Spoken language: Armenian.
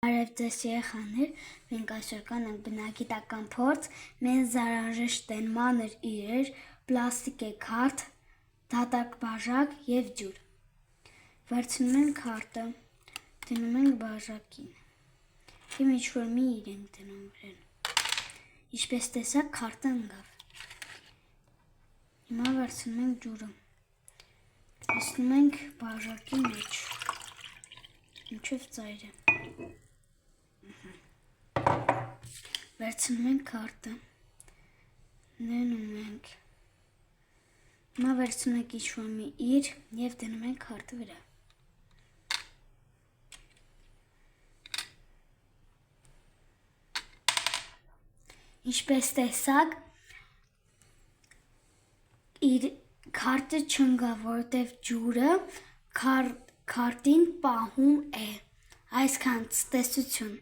Բարև ձեզ երեխաներ, մենք այսօր կանենք բնագիտական փորձ, մեզ անհրաժեշտ են մանր իրեր, պլաստիկե քարդ, դատարկ բաժակ և ջուր։ Վերցնում ենք քարտը, դնում ենք բաժակին և ինչ-որ մի իր ենք դնում վրան։ Ինչպես տեսաք, քարտը ընկավ։ Հիմա վերցնում ենք ջուրը, դնում ենք բաժակի մեջ, մինչև ծայրը։ Վերցնում ենք քարտը, դնում ենք, հիմա վերցնում ենք ինչ-որ մի իր և դնում ենք քարտը վրա։ Ինչպես տեսաք, քարտը չընկավ, որովհետև ջուրը քարտին պահում է։ Այսքան, ցտեսություն։